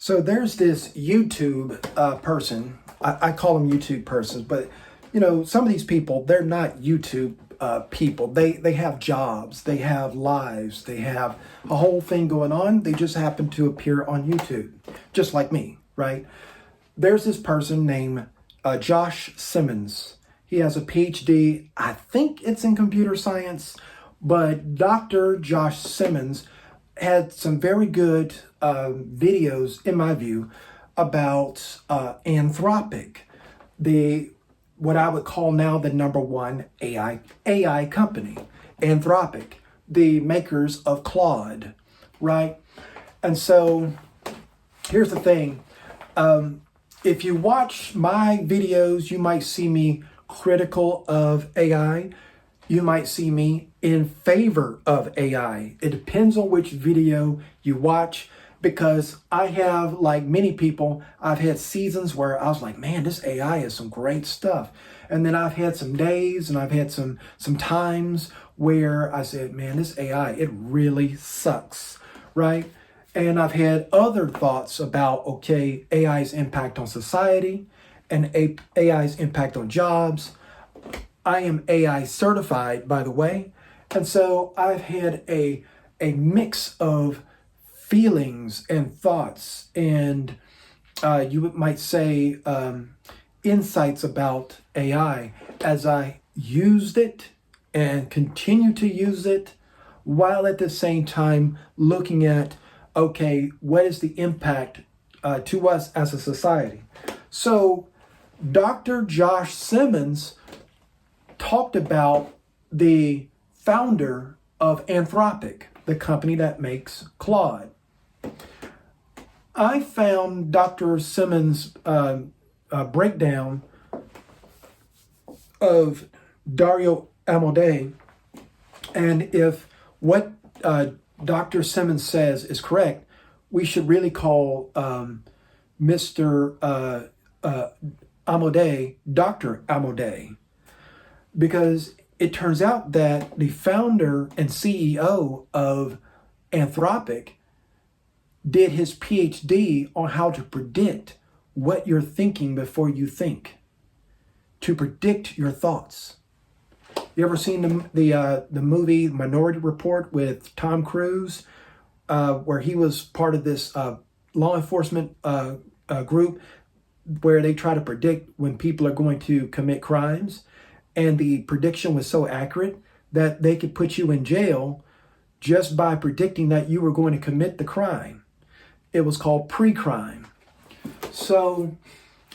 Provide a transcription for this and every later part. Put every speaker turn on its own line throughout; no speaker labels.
So there's this YouTube person. I call them YouTube persons, but some of these people, they're not YouTube people. They have jobs, they have lives, they have a whole thing going on. They just happen to appear on YouTube, just like me, right? There's this person named Josh Simmons. He has a PhD. I think it's in computer science, but Dr. Josh Simmons had some very good videos, in my view, about Anthropic, what I would call now the #1 AI company, Anthropic, the makers of Claude, right? And so here's the thing. If you watch my videos, you might see me critical of AI. You might see me in favor of AI. It depends on which video you watch, because I have, like many people, I've had seasons where I was like, man, this AI is some great stuff. And then I've had some days and I've had some times where I said, man, this AI, it really sucks, right? And I've had other thoughts about, okay, AI's impact on society and AI's impact on jobs. I am AI certified, by the way. And so I've had a mix of feelings and thoughts and you might say insights about AI as I used it and continue to use it, while at the same time looking at, okay, what is the impact to us as a society? So Dr. Josh Simmons talked about the founder of Anthropic, the company that makes Claude. I found Dr. Simmons' breakdown of Dario Amodei, and if what Dr. Simmons says is correct, we should really call Mr. Amodei Dr. Amodei, because it turns out that the founder and CEO of Anthropic did his PhD on how to predict what you're thinking before you think, to predict your thoughts. You ever seen the movie Minority Report with Tom Cruise, where he was part of this law enforcement group where they try to predict when people are going to commit crimes? And the prediction was so accurate that they could put you in jail just by predicting that you were going to commit the crime. It was called pre-crime. So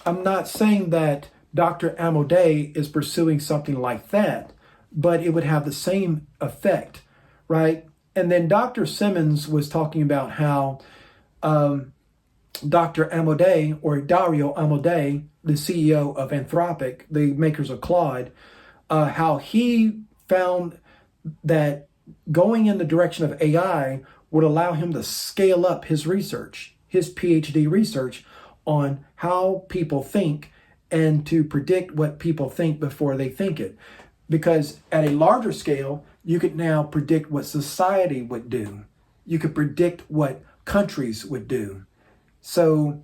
I'm not saying that Dr. Amodei is pursuing something like that, but it would have the same effect, right? And then Dr. Simmons was talking about how Dr. Amodei, or Dario Amodei, the CEO of Anthropic, the makers of Claude, how he found that going in the direction of AI would allow him to scale up his research, his PhD research on how people think, and to predict what people think before they think it. Because at a larger scale, you could now predict what society would do. You could predict what countries would do. So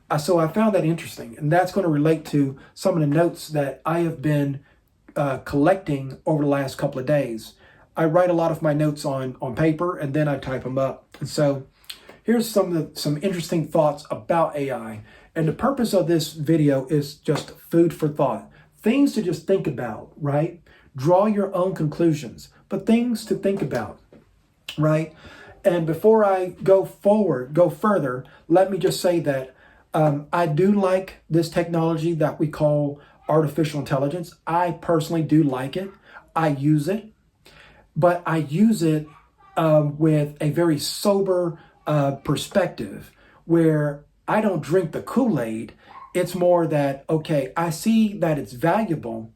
I found that interesting, and that's going to relate to some of the notes that I have been collecting over the last couple of days. I write a lot of my notes on paper, and then I type them up. And so here's some interesting thoughts about AI. And the purpose of this video is just food for thought. Things to just think about, right? Draw your own conclusions, but things to think about, right? And before I go further, let me just say that I do like this technology that we call artificial intelligence. I personally do like it. I use it, but I use it with a very sober perspective, where I don't drink the Kool-Aid. It's more that, okay, I see that it's valuable,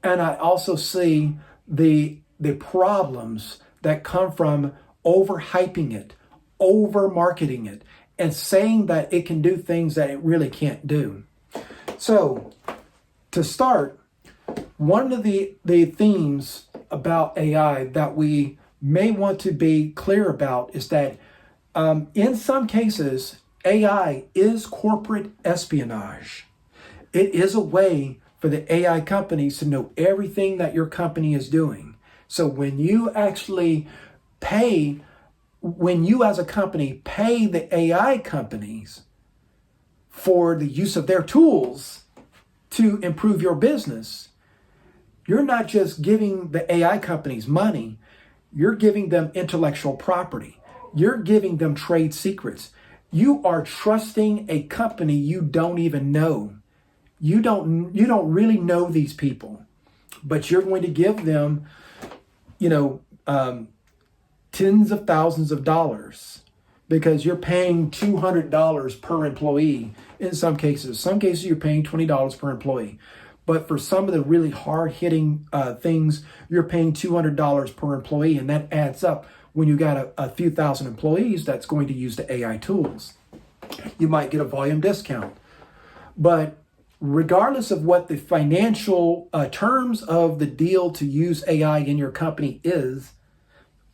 and I also see the problems that come from overhyping it, over marketing it, and saying that it can do things that it really can't do. So to start, one of the themes about AI that we may want to be clear about is that in some cases, AI is corporate espionage. It is a way for the AI companies to know everything that your company is doing. So when you actually when you as a company pay the AI companies for the use of their tools to improve your business, you're not just giving the AI companies money, you're giving them intellectual property. You're giving them trade secrets. You are trusting a company you don't even know. You don't really know these people, but you're going to give them, tens of thousands of dollars because you're paying $200 per employee in some cases. Some cases you're paying $20 per employee. But for some of the really hard-hitting things, you're paying $200 per employee, and that adds up when you got a few thousand employees that's going to use the AI tools. You might get a volume discount. But regardless of what the financial terms of the deal to use AI in your company is,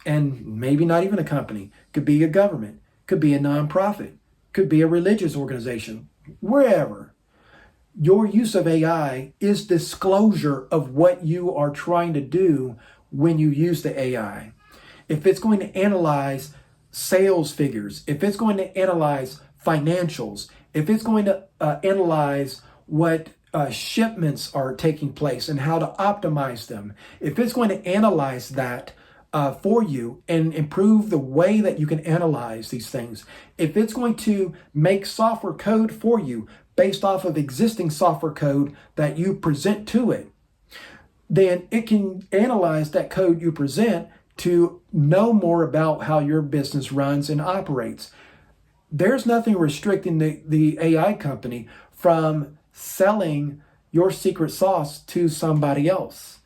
and maybe not even a company, could be a government, could be a nonprofit, could be a religious organization, wherever. Your use of AI is disclosure of what you are trying to do when you use the AI. If it's going to analyze sales figures, if it's going to analyze financials, if it's going to analyze what shipments are taking place and how to optimize them, if it's going to analyze that for you and improve the way that you can analyze these things, if it's going to make software code for you based off of existing software code that you present to it, then it can analyze that code you present to know more about how your business runs and operates. There's nothing restricting the AI company from selling your secret sauce to somebody else.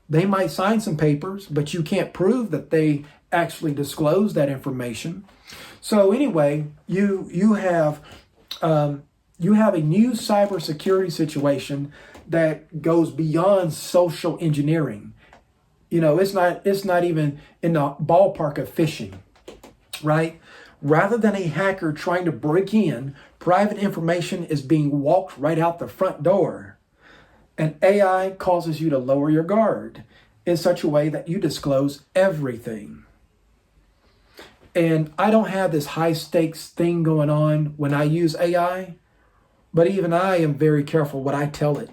They might sign some papers, but you can't prove that they actually disclose that information. So anyway, you have a new cybersecurity situation that goes beyond social engineering. It's not even in the ballpark of phishing, right? Rather than a hacker trying to break in, private information is being walked right out the front door. And AI causes you to lower your guard in such a way that you disclose everything. And I don't have this high stakes thing going on when I use AI, but even I am very careful what I tell it.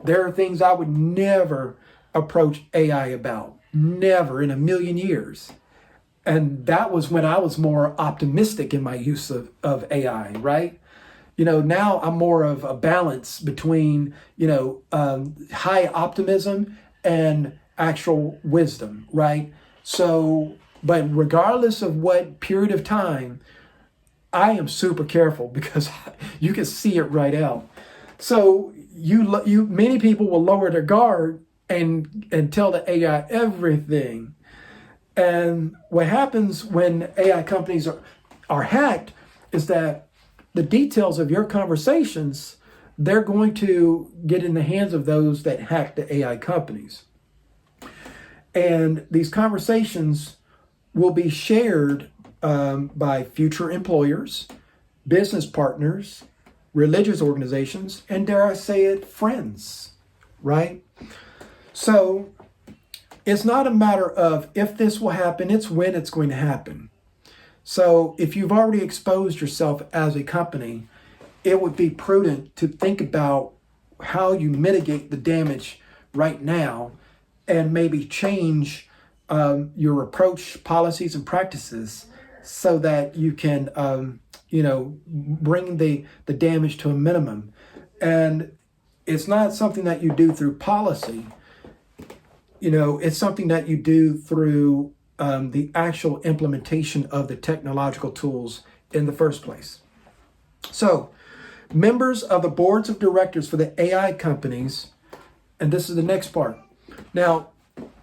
There are things I would never approach AI about, never in a million years. And that was when I was more optimistic in my use of AI, right? Now I'm more of a balance between, high optimism and actual wisdom, right? So, but regardless of what period of time, I am super careful because you can see it right out. So many people will lower their guard and tell the AI everything. And what happens when AI companies are hacked is that the details of your conversations, they're going to get in the hands of those that hack the AI companies. And these conversations will be shared by future employers, business partners, religious organizations, and dare I say it, friends, right? So it's not a matter of if this will happen, it's when it's going to happen. So if you've already exposed yourself as a company, it would be prudent to think about how you mitigate the damage right now and maybe change your approach, policies, and practices so that you can, bring the damage to a minimum. And it's not something that you do through policy. It's something that you do through the actual implementation of the technological tools in the first place. So, members of the boards of directors for the AI companies, and this is the next part. Now,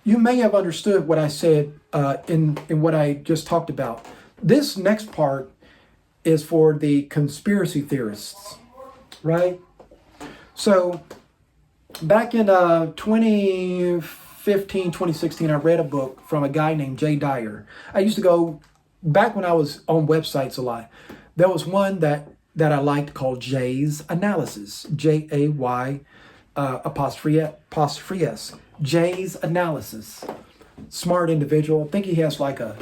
you may have understood what I said in what I just talked about. This next part is for the conspiracy theorists, right? So, back in 2015, 2016, I read a book from a guy named Jay Dyer. I used to go, back when I was on websites a lot, There was one that I liked called Jay's Analysis, Jay apostrophe S, Jay's Analysis. Smart individual. I think he has like a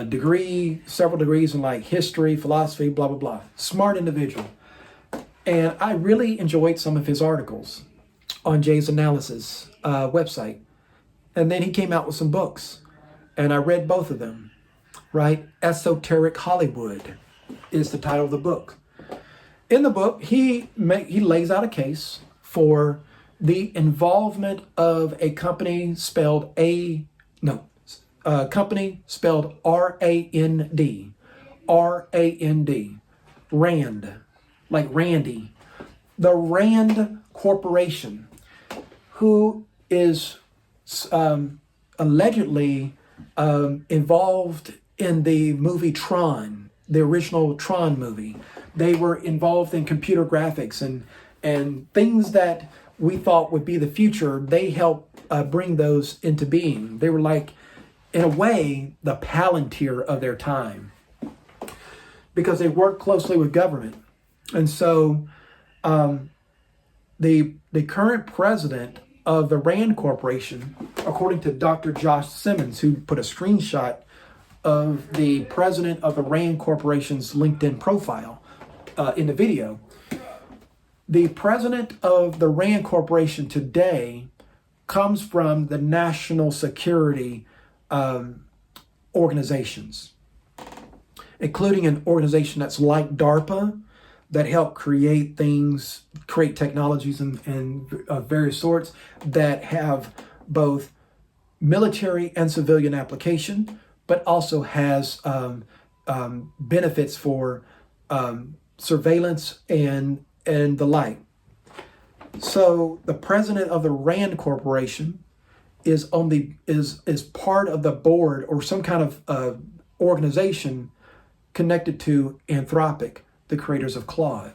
degree, several degrees in like history, philosophy, blah, blah, blah. Smart individual. And I really enjoyed some of his articles on Jay's Analysis website. And then he came out with some books, and I read both of them, right? Esoteric Hollywood is the title of the book. In the book, he lays out a case for the involvement of a company spelled company spelled R-A-N-D, R-A-N-D, Rand, like Randy, the Rand Corporation, who is allegedly involved in the movie Tron, the original Tron movie. They were involved in computer graphics and things that we thought would be the future. They helped bring those into being. They were like, in a way, the Palantir of their time, because they worked closely with government. And so the current president of the Rand Corporation, according to Dr. Josh Simmons, who put a screenshot of the president of the Rand Corporation's LinkedIn profile in the video, the president of the Rand Corporation today comes from the national security organizations, including an organization that's like DARPA, that help create things, create technologies and of various sorts that have both military and civilian application, but also has benefits for surveillance and the like. So the president of the Rand Corporation is part of the board or some kind of organization connected to Anthropic, the creators of Claude.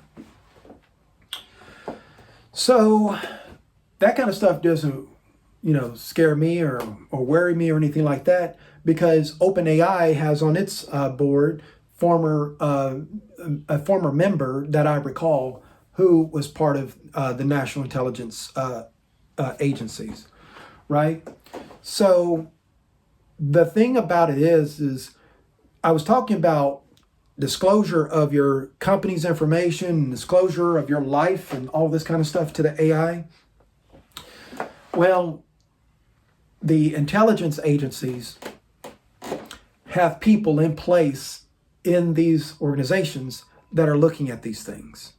So that kind of stuff doesn't, scare me or worry me or anything like that, because OpenAI has on its board a former member that I recall who was part of the national intelligence agencies, right? So the thing about it is I was talking about disclosure of your company's information, disclosure of your life and all this kind of stuff to the AI. Well, the intelligence agencies have people in place in these organizations that are looking at these things,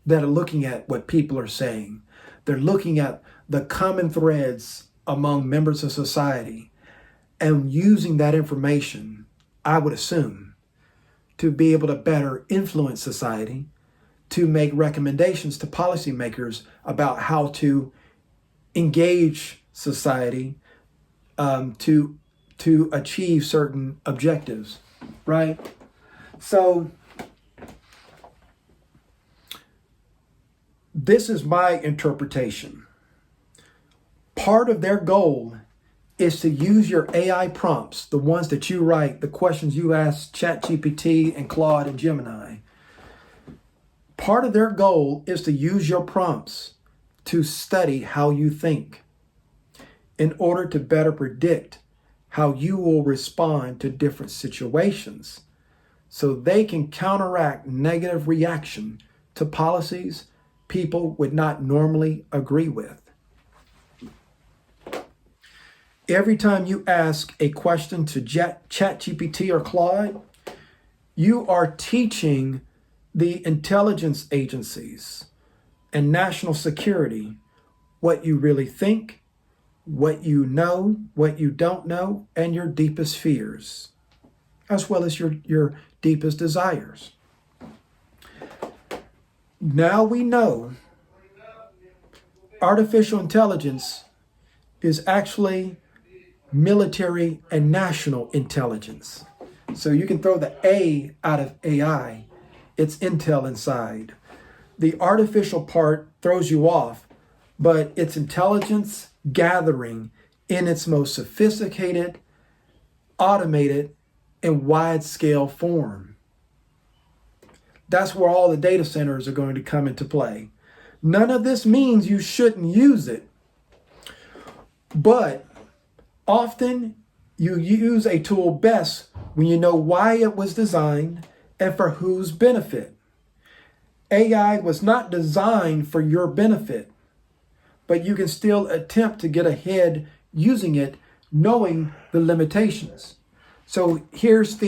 that are looking at what people are saying. They're looking at the common threads among members of society and using that information, I would assume, to be able to better influence society, to make recommendations to policymakers about how to engage society to achieve certain objectives, right? So this is my interpretation. Part of their goal is to use your AI prompts, the ones that you write, the questions you ask ChatGPT and Claude and Gemini. Part of their goal is to use your prompts to study how you think in order to better predict how you will respond to different situations, so they can counteract negative reaction to policies people would not normally agree with. Every time you ask a question to ChatGPT or Claude, you are teaching the intelligence agencies and national security what you really think, what you know, what you don't know, and your deepest fears, as well as your deepest desires. Now we know artificial intelligence is actually military and national intelligence. So you can throw the A out of AI. It's intel inside. The artificial part throws you off, but it's intelligence gathering in its most sophisticated, automated, and wide-scale form. That's where all the data centers are going to come into play. None of this means you shouldn't use it, but often you use a tool best when you know why it was designed and for whose benefit. AI was not designed for your benefit, but you can still attempt to get ahead using it, knowing the limitations. So here's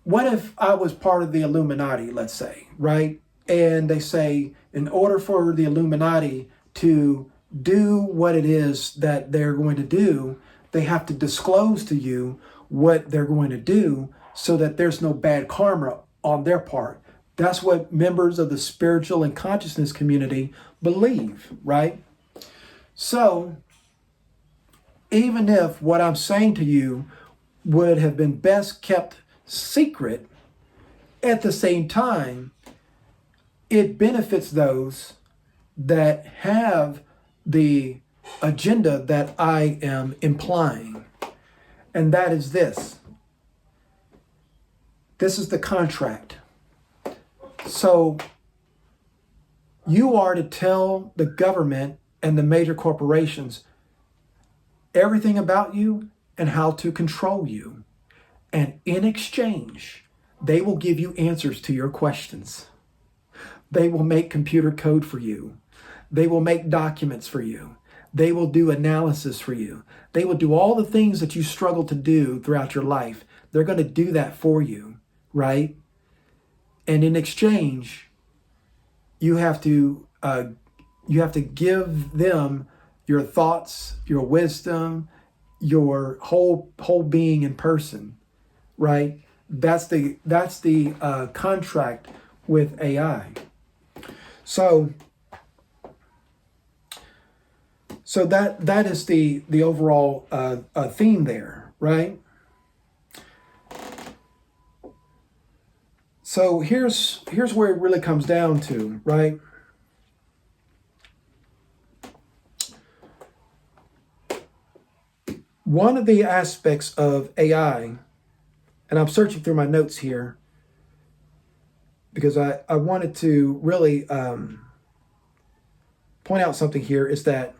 what if I was part of the Illuminati, let's say, right? And they say, in order for the Illuminati to do what it is that they're going to do, they have to disclose to you what they're going to do so that there's no bad karma on their part. That's what members of the spiritual and consciousness community believe, right? So even if what I'm saying to you would have been best kept secret, at the same time, it benefits those that have the agenda that I am implying. And that is this. This is the contract. So you are to tell the government and the major corporations everything about you and how to control you. And in exchange, they will give you answers to your questions. They will make computer code for you. They will make documents for you. They will do analysis for you. They will do all the things that you struggle to do throughout your life. They're going to do that for you, right? And in exchange, you have to give them your thoughts, your wisdom, your whole being in person, right? That's the contract with AI. So that is the overall theme there, right? So here's where it really comes down to, right? One of the aspects of AI, and I'm searching through my notes here because I wanted to really point out something here, is that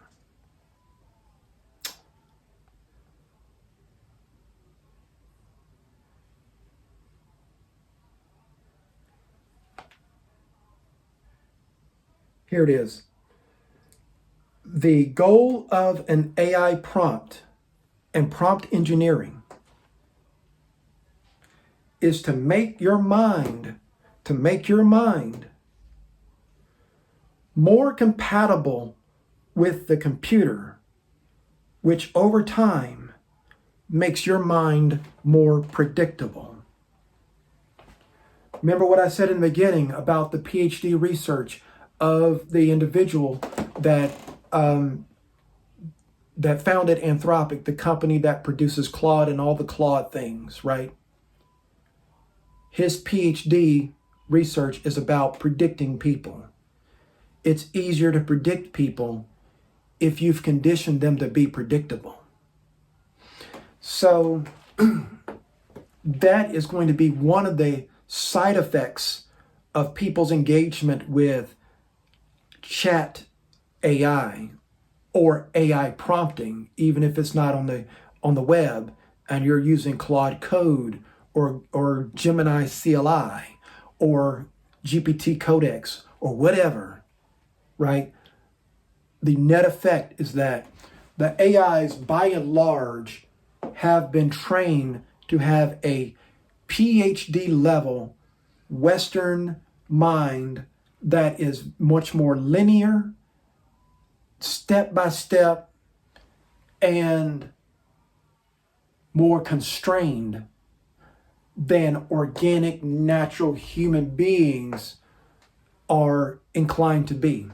here it is. The goal of an AI prompt and prompt engineering is to make your mind more compatible with the computer, which over time makes your mind more predictable. Remember what I said in the beginning about the PhD research of the individual that founded Anthropic, the company that produces Claude and all the Claude things, right? His PhD research is about predicting people. It's easier to predict people if you've conditioned them to be predictable. So that is going to be one of the side effects of people's engagement with chat AI or AI prompting, even if it's not on the web and you're using Claude Code or Gemini CLI or GPT Codex or whatever, right? The net effect is that the AIs, by and large, have been trained to have a PhD level Western mind that is much more linear, step by step, and more constrained than organic, natural human beings are inclined to be.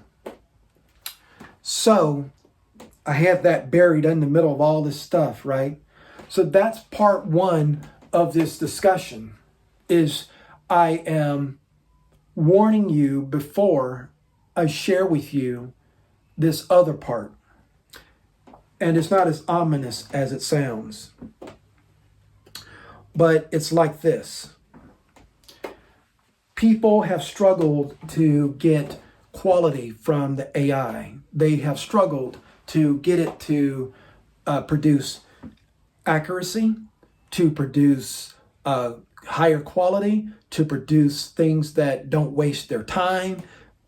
So I have that buried in the middle of all this stuff, right? So that's part one of this discussion, is I am warning you before I share with you this other part. And it's not as ominous as it sounds. But it's like this. people have struggled to get quality from the AI. They have struggled to get it to produce accuracy, to produce higher quality, to produce things that don't waste their time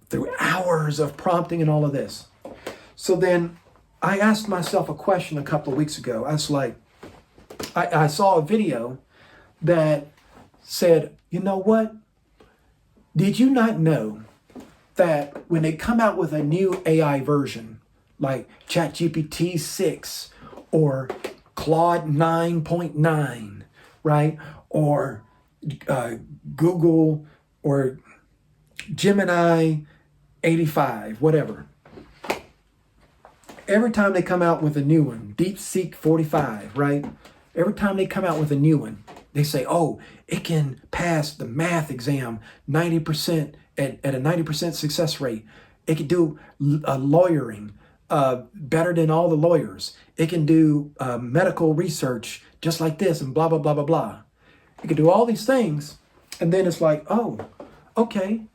through hours of prompting and all of this. So then I asked myself a question a couple of weeks ago. I was like, I saw a video that said, you know what? Did you not know that when they come out with a new AI version, like ChatGPT 6 or Claude 9.9, right? Or Google or Gemini 85, whatever. Every time they come out with a new one, DeepSeek 45, right? Every time they come out with a new one, they say, oh, it can pass the math exam 90% at a 90% success rate. It can do lawyering better than all the lawyers. It can do medical research just like this and blah, blah, blah, blah, blah. It can do all these things. And then it's like, oh, okay.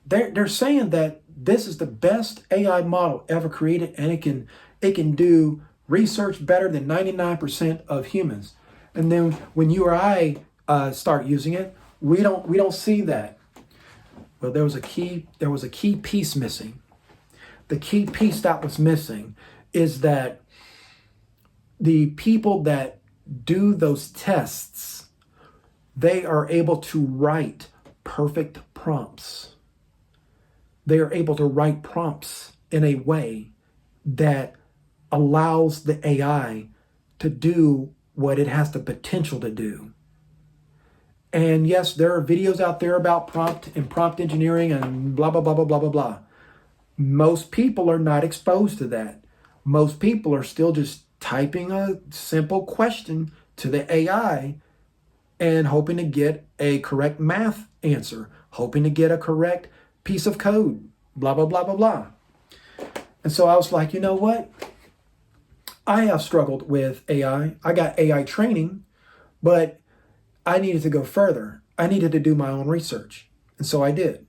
They're saying that this is the best AI model ever created, and it can do research better than 99% of humans. And then when you or I start using it, we don't see that. Well, there was a key piece missing. The key piece that was missing is that the people that do those tests, they are able to write perfect prompts. They are able to write prompts in a way that allows the AI to do what it has the potential to do. And yes, there are videos out there about prompt engineering and blah, blah, blah, blah, blah, blah, blah. Most people are not exposed to that. Most people are still just typing a simple question to the AI and hoping to get a correct math answer, hoping to get a correct piece of code, blah, blah, blah, blah, blah. And so I was like, you know what? I have struggled with AI. I got AI training, but I needed to go further. I needed to do my own research. And so I did.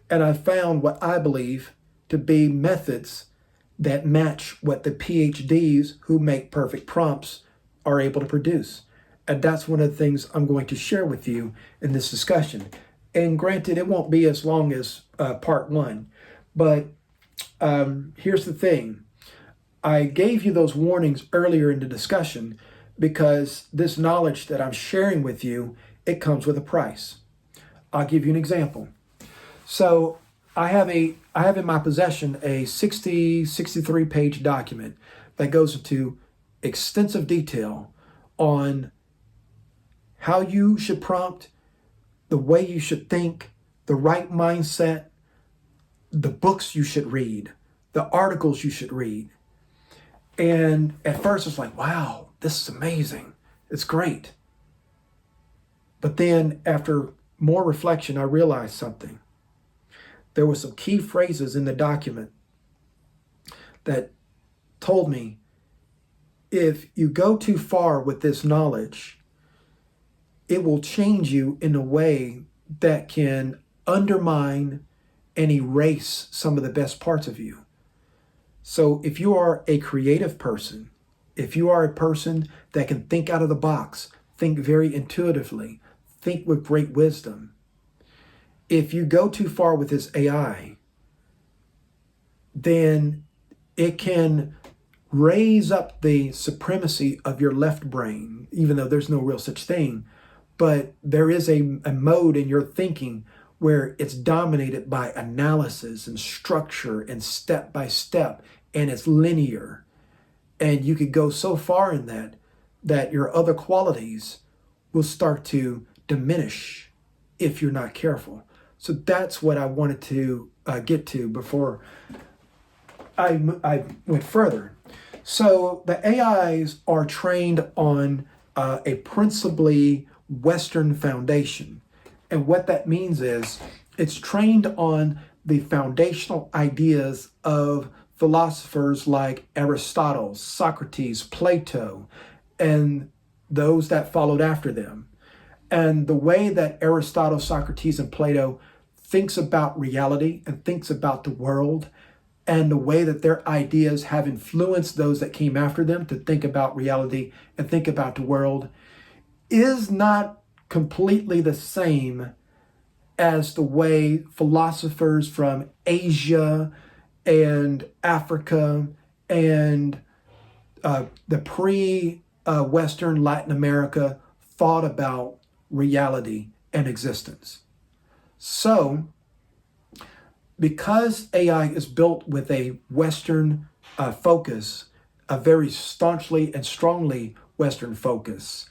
And I found what I believe to be methods that match what the PhDs who make perfect prompts are able to produce. And that's one of the things I'm going to share with you in this discussion. And granted, it won't be as long as part one, but here's the thing. I gave you those warnings earlier in the discussion because this knowledge that I'm sharing with you, it comes with a price. I'll give you an example. So I have in my possession a 63 page document that goes into extensive detail on how you should prompt, the way you should think, the right mindset, the books you should read, the articles you should read. And at first it's like, wow, this is amazing. It's great. But then after more reflection, I realized something. There were some key phrases in the document that told me if you go too far with this knowledge, it will change you in a way that can undermine and erase some of the best parts of you. So if you are a creative person, if you are a person that can think out of the box, think very intuitively, think with great wisdom, if you go too far with this AI, then it can raise up the supremacy of your left brain, even though there's no real such thing. But there is a mode in your thinking where it's dominated by analysis and structure and step by step, and it's linear. And you could go so far in that your other qualities will start to diminish if you're not careful. So that's what I wanted to get to before I went further. So the AIs are trained on a principally Western foundation. And what that means is it's trained on the foundational ideas of philosophers like Aristotle, Socrates, Plato, and those that followed after them. And the way that Aristotle, Socrates, and Plato thinks about reality and thinks about the world, and the way that their ideas have influenced those that came after them to think about reality and think about the world, is not completely the same as the way philosophers from Asia and Africa and the pre-Western Latin America thought about reality and existence. So, because AI is built with a Western focus, a very staunchly and strongly Western focus,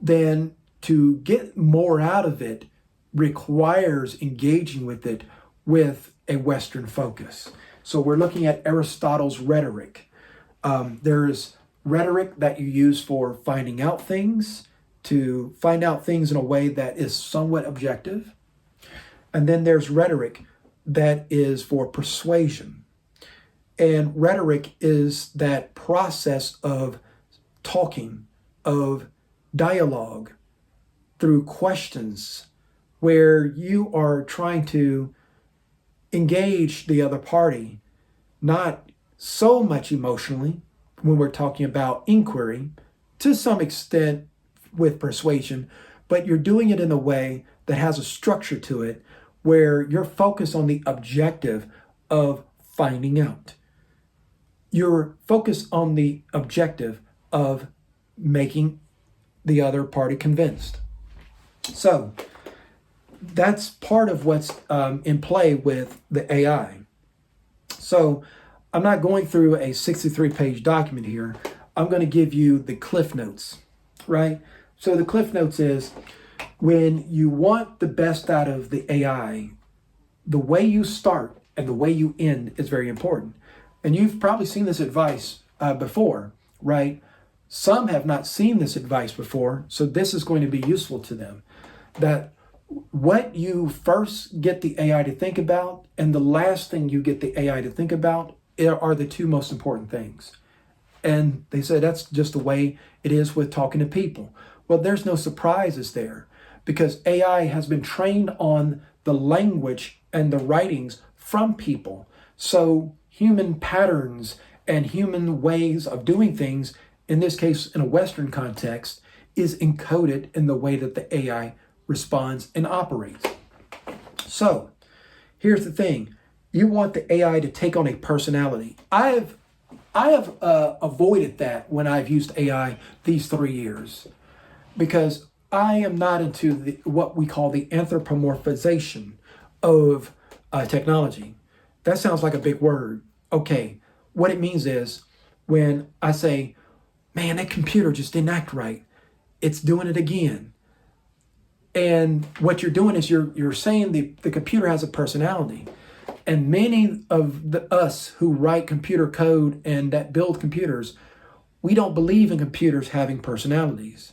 then to get more out of it requires engaging with it with a Western focus. So we're looking at Aristotle's rhetoric. There's rhetoric that you use for finding out things, to find out things in a way that is somewhat objective. And then there's rhetoric that is for persuasion. And rhetoric is that process of talking, of dialogue through questions, where you are trying to engage the other party, not so much emotionally when we're talking about inquiry, to some extent with persuasion, but you're doing it in a way that has a structure to it, where you're focused on the objective of finding out. You're focused on the objective of making the other party convinced. So that's part of what's in play with the AI. So I'm not going through a 63-page document here. I'm going to give you the Cliff Notes, right? So the Cliff Notes is, when you want the best out of the AI, the way you start and the way you end is very important. And you've probably seen this advice before, right? Some have not seen this advice before, so this is going to be useful to them. That what you first get the AI to think about and the last thing you get the AI to think about are the two most important things. And they say that's just the way it is with talking to people. Well, there's no surprises there, because AI has been trained on the language and the writings from people. So human patterns and human ways of doing things, in this case in a Western context, is encoded in the way that the AI responds and operates. So here's the thing. You want the AI to take on a personality. I have avoided that when I've used AI these 3 years, because I am not into what we call the anthropomorphization of technology. That sounds like a big word. Okay, what it means is, when I say, man, that computer just didn't act right, it's doing it again. And what you're doing is you're saying the computer has a personality. And many of us who write computer code and that build computers, we don't believe in computers having personalities.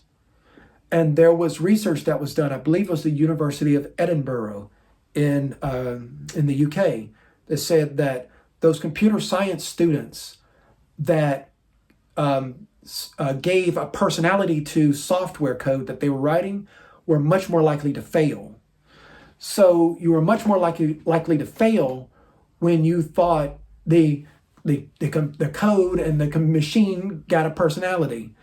And there was research that was done, I believe it was the University of Edinburgh in the UK, that said that those computer science students that gave a personality to software code that they were writing were much more likely to fail. So you were much more likely to fail when you thought the code and the machine got a personality,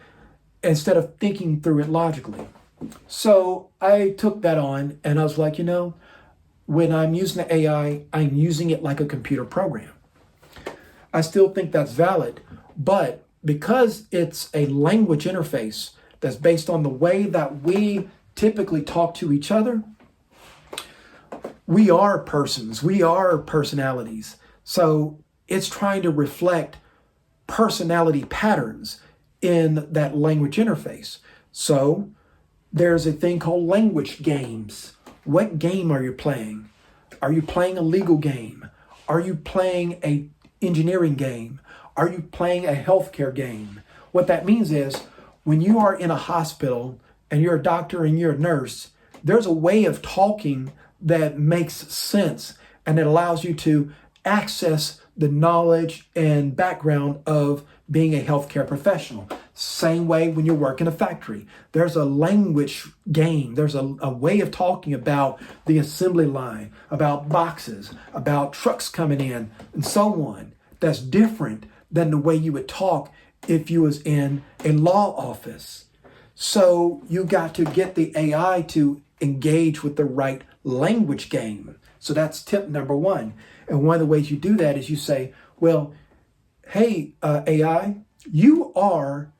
instead of thinking through it logically. So I took that on, and I was like, when I'm using the AI, I'm using it like a computer program. I still think that's valid, but because it's a language interface that's based on the way that we typically talk to each other, we are persons, we are personalities. So it's trying to reflect personality patterns in that language interface. So there's a thing called language games. What game are you playing? Are you playing a legal game? Are you playing an engineering game? Are you playing a healthcare game? What that means is, when you are in a hospital and you're a doctor and you're a nurse, there's a way of talking that makes sense, and it allows you to access the knowledge and background of being a healthcare professional. Same way when you work in a factory. There's a language game. There's a way of talking about the assembly line, about boxes, about trucks coming in, and so on. That's different than the way you would talk if you was in a law office. So you got to get the AI to engage with the right language game. So that's tip number one. And one of the ways you do that is you say, well, hey, AI, you are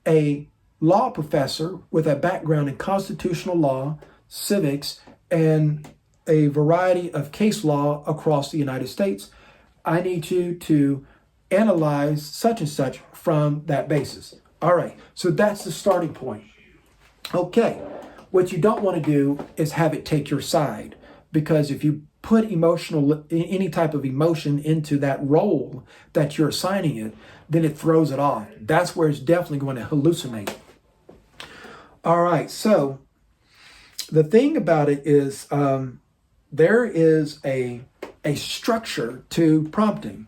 a law professor with a background in constitutional law, civics, and a variety of case law across the United States. I need you to analyze such and such from that basis. All right, so that's the starting point. Okay, what you don't want to do is have it take your side, because if you put any type of emotion into that role that you're assigning it, then it throws it off. That's where it's definitely going to hallucinate. All right, so the thing about it is there is a structure to prompting.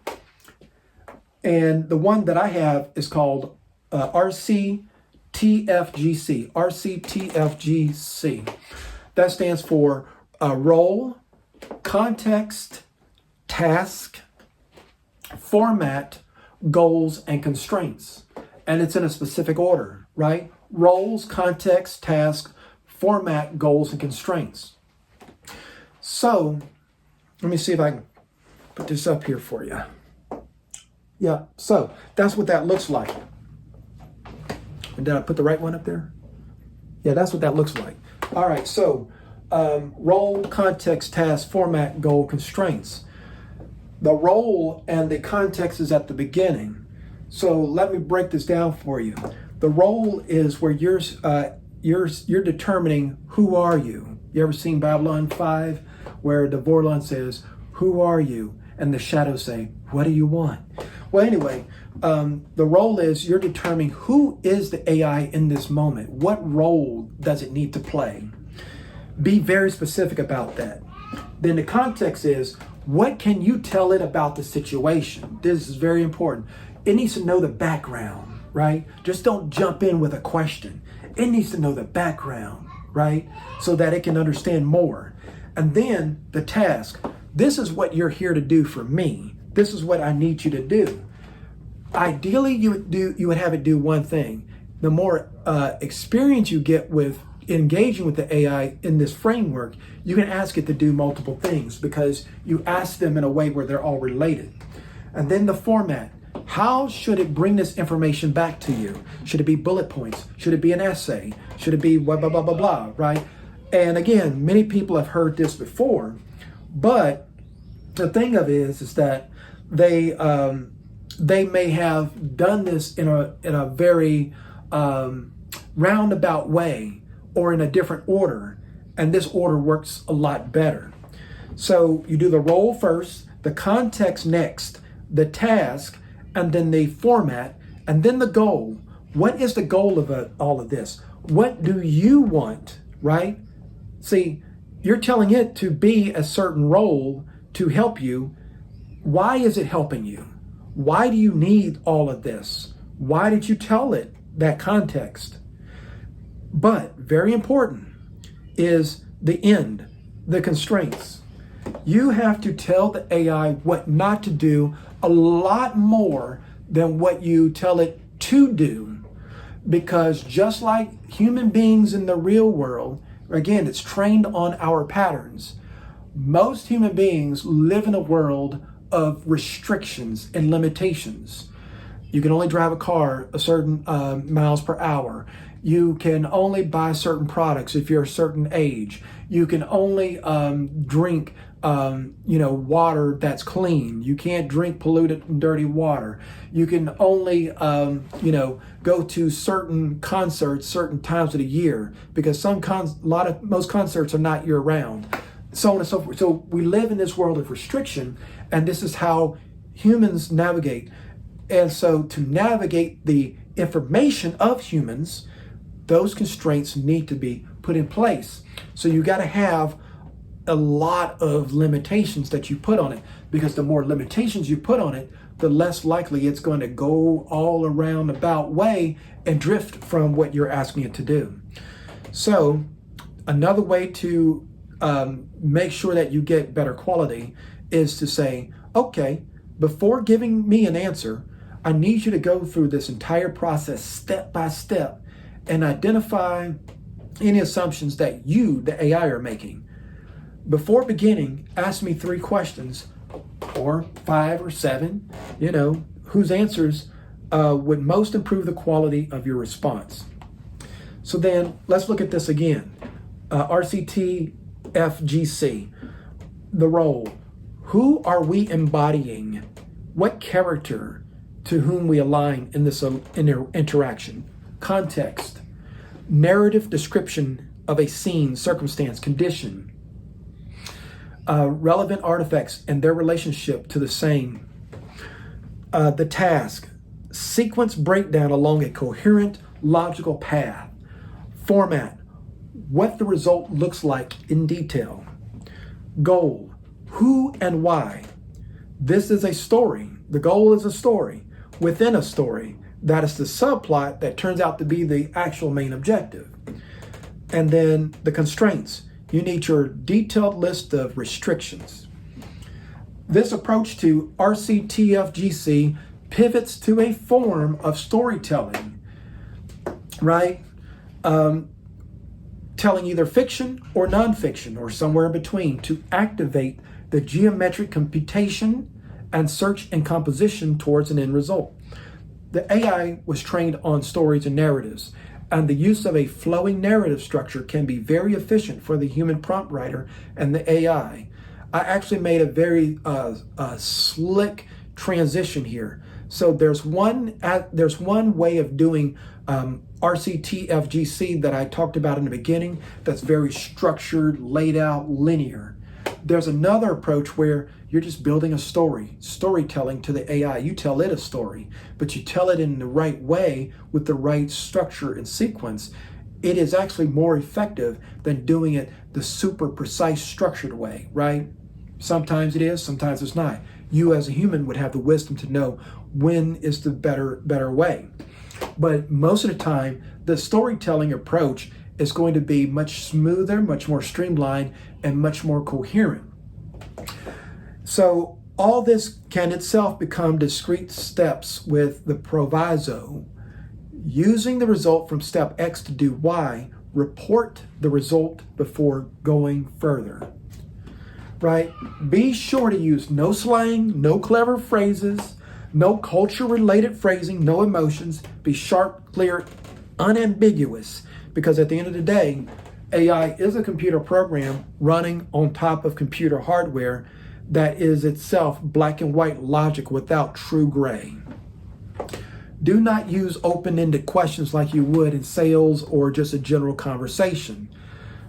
And the one that I have is called RCTFGC. RCTFGC. That stands for role, context, task, format, goals, and constraints. And it's in a specific order, right? Roles, context, task, format, goals, and constraints. So let me see if I can put this up here for you. Yeah, so that's what that looks like. And did I put the right one up there? Yeah, that's what that looks like. All right, so role, context, task, format, goal, constraints. The role and the context is at the beginning. So let me break this down for you. The role is where you're determining who are you. You ever seen Babylon 5, where the Vorlon says, "Who are you?" and the shadows say, "What do you want?" Well, anyway, the role is you're determining who is the AI in this moment. What role does it need to play? Be very specific about that. Then the context is, what can you tell it about the situation? This is very important. It needs to know the background, right? Just don't jump in with a question. It needs to know the background, right? So that it can understand more. And then the task. This is what you're here to do for me. This is what I need you to do. Ideally, you would have it do one thing. The more experience you get with engaging with the AI in this framework, you can ask it to do multiple things because you ask them in a way where they're all related. And then the format. How should it bring this information back to you? Should it be bullet points? Should it be an essay? Should it be blah, blah, blah, blah, blah, right? And again, many people have heard this before, but the thing of it is that they may have done this in a very roundabout way or in a different order, and this order works a lot better. So you do the role first, the context next, the task, and then the format, and then the goal. What is the goal of all of this? What do you want, right? See, you're telling it to be a certain role to help you. Why is it helping you? Why do you need all of this? Why did you tell it that context? But very important is the end, the constraints. You have to tell the AI what not to do a lot more than what you tell it to do. Because just like human beings in the real world, again, it's trained on our patterns. Most human beings live in a world of restrictions and limitations. You can only drive a car a certain miles per hour. You can only buy certain products if you're a certain age. You can only drink water that's clean. You can't drink polluted and dirty water. You can only go to certain concerts certain times of the year, because most concerts are not year round. So on and so forth. So we live in this world of restriction, and this is how humans navigate. And so to navigate the information of humans, those constraints need to be put in place. So you got to have a lot of limitations that you put on it, because the more limitations you put on it, the less likely it's going to go all around about way and drift from what you're asking it to do. So another way to make sure that you get better quality is to say, okay, before giving me an answer, I need you to go through this entire process step by step and identify any assumptions that you, the AI, are making. Before beginning, ask me 3 questions, or 5 or 7, whose answers would most improve the quality of your response. So then let's look at this again. RCTFGC, the role. Who are we embodying? What character to whom we align in this interaction? Context, narrative description of a scene, circumstance, condition, relevant artifacts and their relationship to the same. The task, sequence breakdown along a coherent, logical path. Format, what the result looks like in detail. Goal, who and why. This is a story. The goal is a story within a story. That is the subplot that turns out to be the actual main objective. And then the constraints. You need your detailed list of restrictions. This approach to RCTFGC pivots to a form of storytelling, right? Telling either fiction or nonfiction or somewhere in between to activate the geometric computation and search and composition towards an end result. The AI was trained on stories and narratives, and the use of a flowing narrative structure can be very efficient for the human prompt writer and the AI. I actually made a very slick transition here. So there's one way of doing RCTFGC that I talked about in the beginning that's very structured, laid out, linear. There's another approach where you're just building a story, storytelling to the AI. You tell it a story, but you tell it in the right way with the right structure and sequence. It is actually more effective than doing it the super precise structured way, right? Sometimes it is, sometimes it's not. You as a human would have the wisdom to know when is the better way. But most of the time, the storytelling approach is going to be much smoother, much more streamlined, and much more coherent. So all this can itself become discrete steps with the proviso. Using the result from step X to do Y, report the result before going further. Right? Be sure to use no slang, no clever phrases, no culture-related phrasing, no emotions. Be sharp, clear, unambiguous. Because at the end of the day, AI is a computer program running on top of computer hardware that is itself black and white logic without true gray. Do not use open-ended questions like you would in sales or just a general conversation,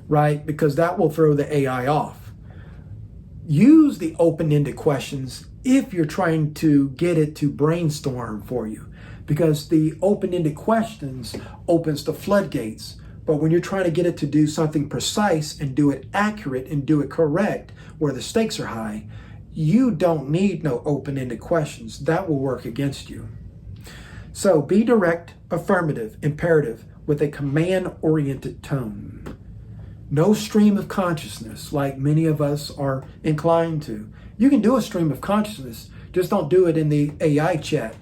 right? Because that will throw the AI off. Use the open-ended questions if you're trying to get it to brainstorm for you, because the open-ended questions opens the floodgates. But when you're trying to get it to do something precise and do it accurate and do it correct, where the stakes are high, you don't need no open-ended questions. That will work against you. So be direct, affirmative, imperative with a command-oriented tone. No stream of consciousness like many of us are inclined to. You can do a stream of consciousness, just don't do it in the AI chat.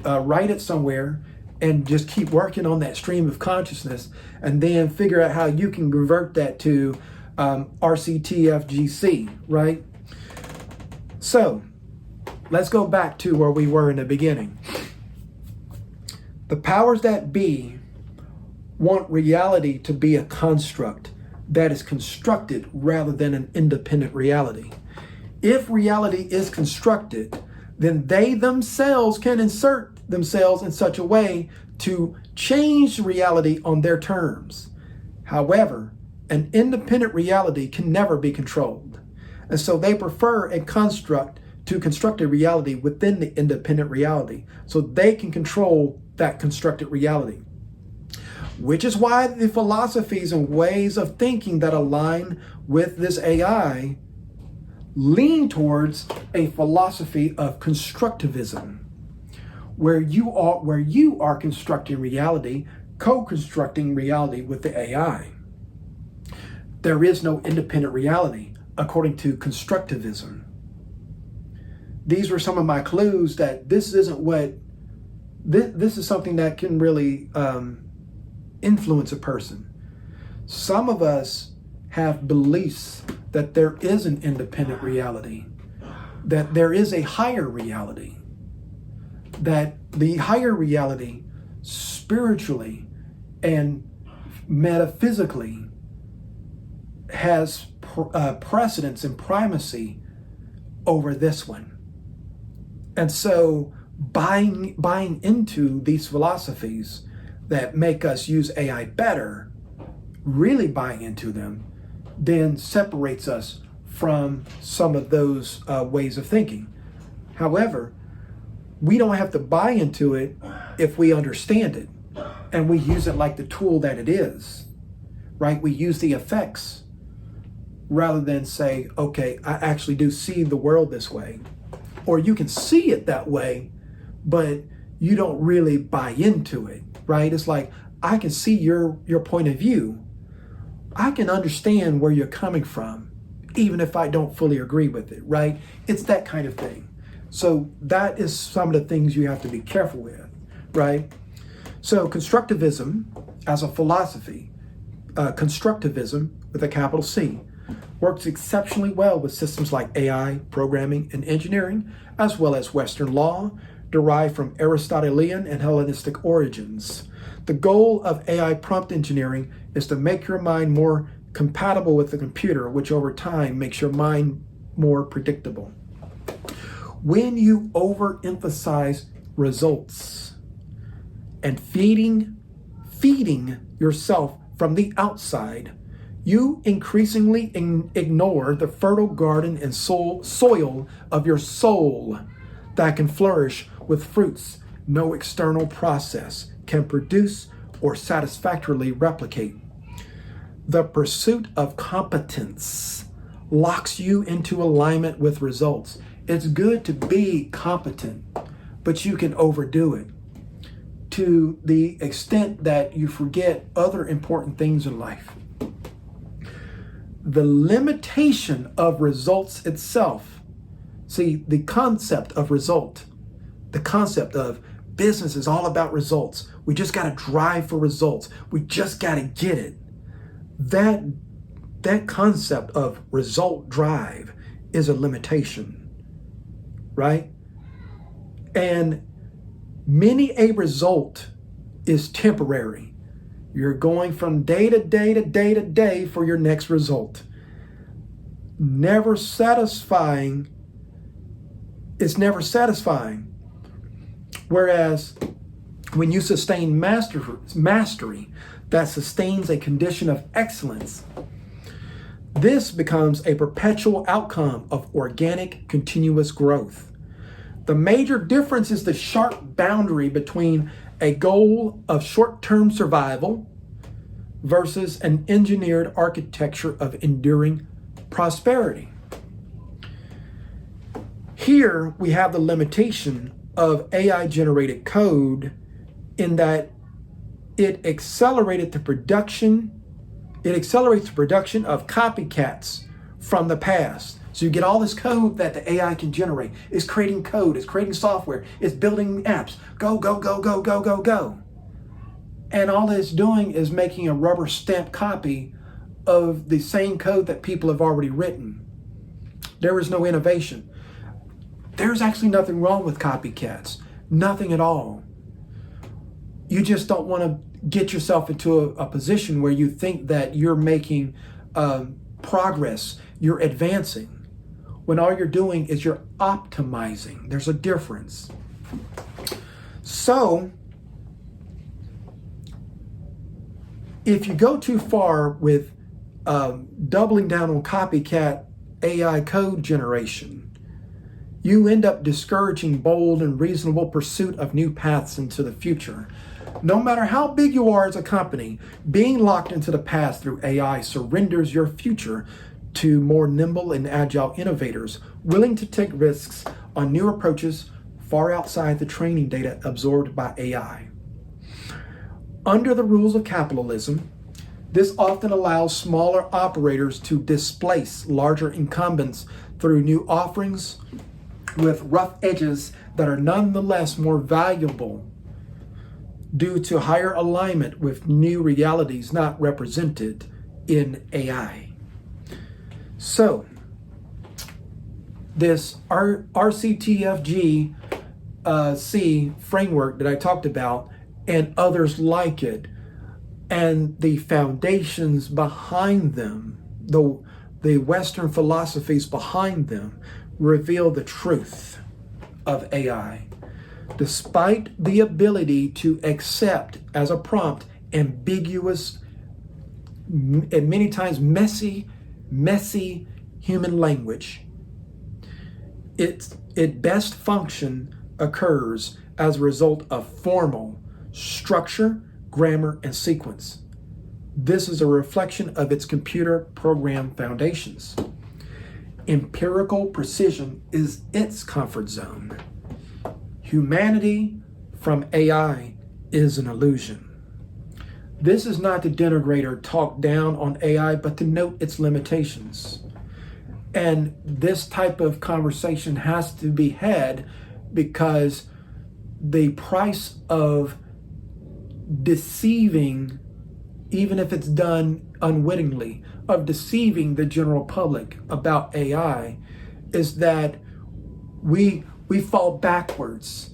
Write it somewhere and just keep working on that stream of consciousness and then figure out how you can convert that to RCTFGC, right? So let's go back to where we were in the beginning. The powers that be want reality to be a construct that is constructed rather than an independent reality. If reality is constructed, then they themselves can insert themselves in such a way to change reality on their terms. However, an independent reality can never be controlled. And so they prefer a construct to construct a reality within the independent reality so they can control that constructed reality. Which is why the philosophies and ways of thinking that align with this AI lean towards a philosophy of constructivism, where you are constructing reality, co-constructing reality with the AI. There is no independent reality, according to constructivism. These were some of my clues that this is something that can really influence a person. Some of us have beliefs that there is an independent reality, that there is a higher reality, that the higher reality spiritually and metaphysically has precedence and primacy over this one. And so buying into these philosophies that make us use AI better, really buying into them, then separates us from some of those ways of thinking. However, we don't have to buy into it if we understand it and we use it like the tool that it is, right? We use the effects rather than say, okay, I actually do see the world this way. Or you can see it that way, but you don't really buy into it, right? It's like, I can see your point of view. I can understand where you're coming from, even if I don't fully agree with it, right? It's that kind of thing. So that is some of the things you have to be careful with, right? So constructivism as a philosophy, constructivism with a capital C, works exceptionally well with systems like AI, programming, and engineering, as well as Western law, derived from Aristotelian and Hellenistic origins. The goal of AI prompt engineering is to make your mind more compatible with the computer, which over time makes your mind more predictable. When you overemphasize results and feeding yourself from the outside, you increasingly ignore the fertile garden and soil of your soul that can flourish with fruits no external process can produce or satisfactorily replicate. The pursuit of competence locks you into alignment with results. It's good to be competent, but you can overdo it to the extent that you forget other important things in life. The limitation of results itself, see, the concept of result, the concept of business is all about results. We just got to drive for results. We just got to get it. That concept of result drive is a limitation, right? And many a result is temporary. You're going from day to day to day to day for your next result. Never satisfying. It's never satisfying. Whereas when you sustain mastery that sustains a condition of excellence, this becomes a perpetual outcome of organic, continuous growth. The major difference is the sharp boundary between a goal of short-term survival versus an engineered architecture of enduring prosperity. Here we have the limitation of AI-generated code in that it accelerates the production of copycats from the past. So you get all this code that the AI can generate. It's creating code, it's creating software, it's building apps. Go, go, go, go, go, go, go. And all it's doing is making a rubber stamp copy of the same code that people have already written. There is no innovation. There's actually nothing wrong with copycats. Nothing at all. You just don't want to get yourself into a position where you think that you're making progress, you're advancing, when all you're doing is you're optimizing. There's a difference. So, if you go too far with doubling down on copycat AI code generation, you end up discouraging bold and reasonable pursuit of new paths into the future. No matter how big you are as a company, being locked into the past through AI surrenders your future to more nimble and agile innovators, willing to take risks on new approaches far outside the training data absorbed by AI. Under the rules of capitalism, this often allows smaller operators to displace larger incumbents through new offerings with rough edges that are nonetheless more valuable due to higher alignment with new realities not represented in AI. So, this RCTFGC framework that I talked about and others like it, and the foundations behind them, the Western philosophies behind them, reveal the truth of AI. Despite the ability to accept as a prompt ambiguous and many times messy human language, its best function occurs as a result of formal structure, grammar, and sequence. This is a reflection of its computer program foundations. Empirical precision is its comfort zone. Humanity from AI is an illusion. This is not to denigrate or talk down on AI, but to note its limitations. And this type of conversation has to be had because the price of deceiving, even if it's done unwittingly, of deceiving the general public about AI is that we fall backwards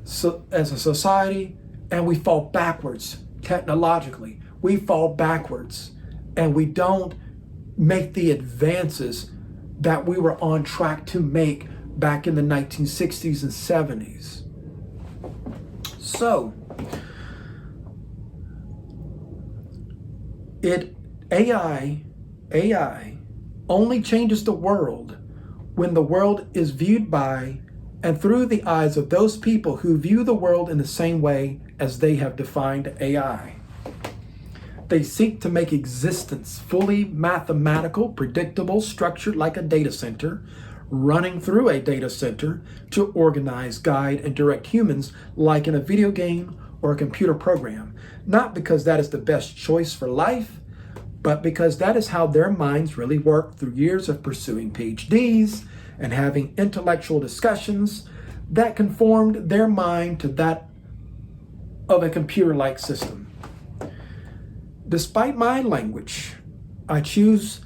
so as a society, and we fall backwards technologically. We fall backwards and we don't make the advances that we were on track to make back in the 1960s and 70s. So, AI only changes the world when the world is viewed by and through the eyes of those people who view the world in the same way as they have defined AI. They seek to make existence fully mathematical, predictable, structured like a data center, running through a data center to organize, guide, and direct humans like in a video game or a computer program. Not because that is the best choice for life, but because that is how their minds really work through years of pursuing PhDs and having intellectual discussions that conformed their mind to that of a computer-like system. Despite my language, I choose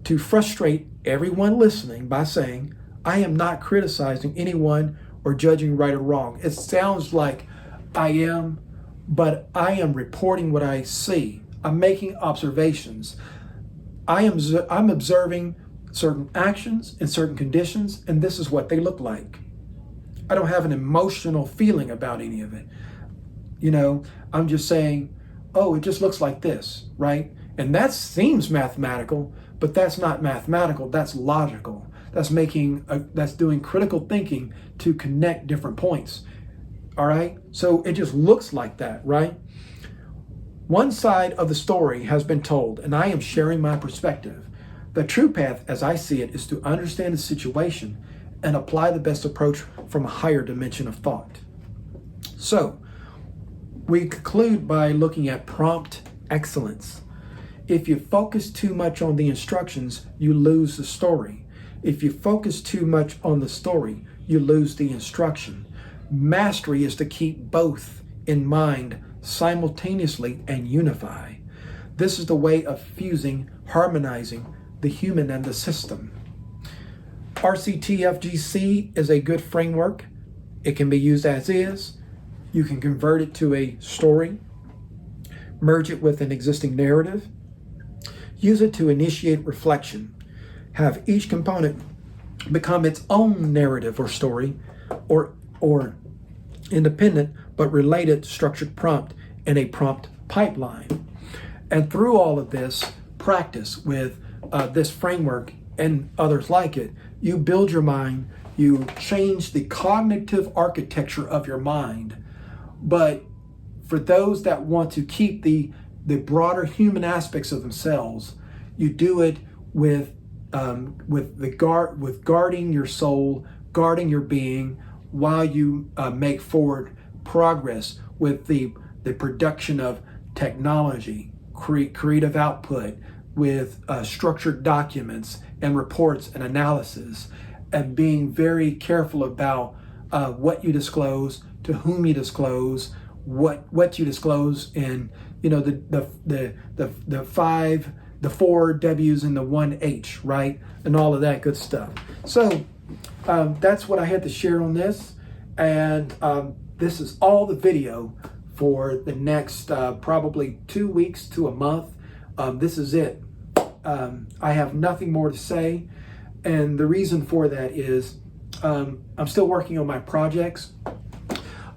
to frustrate everyone listening by saying, I am not criticizing anyone or judging right or wrong. It sounds like I am, but I am reporting what I see. I'm making observations. I'm observing certain actions in certain conditions, and this is what they look like. I don't have an emotional feeling about any of it. You know, I'm just saying, oh, it just looks like this, right? And that seems mathematical, but that's not mathematical, that's logical. That's doing critical thinking to connect different points. All right? So it just looks like that, right? One side of the story has been told, and I am sharing my perspective. The true path, as I see it, is to understand the situation and apply the best approach from a higher dimension of thought. So, we conclude by looking at prompt excellence. If you focus too much on the instructions, you lose the story. If you focus too much on the story, you lose the instruction. Mastery is to keep both in mind simultaneously and unify. This is the way of fusing, harmonizing the human and the system. RCTFGC is a good framework. It can be used as is. You can convert it to a story, merge it with an existing narrative, use it to initiate reflection, have each component become its own narrative or story, or independent but related structured prompt in a prompt pipeline. And through all of this practice with this framework and others like it, you build your mind, you change the cognitive architecture of your mind. But for those that want to keep the broader human aspects of themselves, you do it with guarding your soul, guarding your being, while you make forward progress with the production of technology, creative output, with structured documents and reports and analysis, and being very careful about what you disclose, to whom you disclose, what you disclose in, the 4 W's and the 1 H, right? And all of that good stuff. So that's what I had to share on this. And this is all the video for the next probably 2 weeks to a month. This is it. I have nothing more to say. And the reason for that is I'm still working on my projects.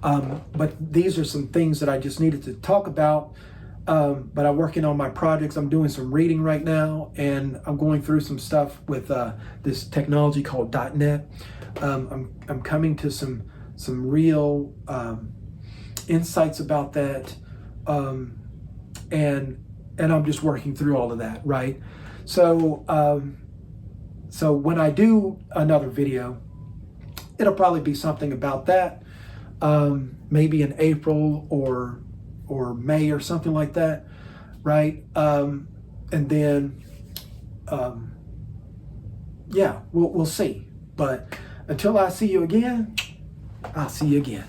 But these are some things that I just needed to talk about. But I'm working on my projects. I'm doing some reading right now, and I'm going through some stuff with this technology called .NET. I'm coming to some real insights about that, and I'm just working through all of that, right? So so when I do another video, it'll probably be something about that, maybe in April or May or something like that, right? And then, yeah, we'll see. But until I see you again, I'll see you again.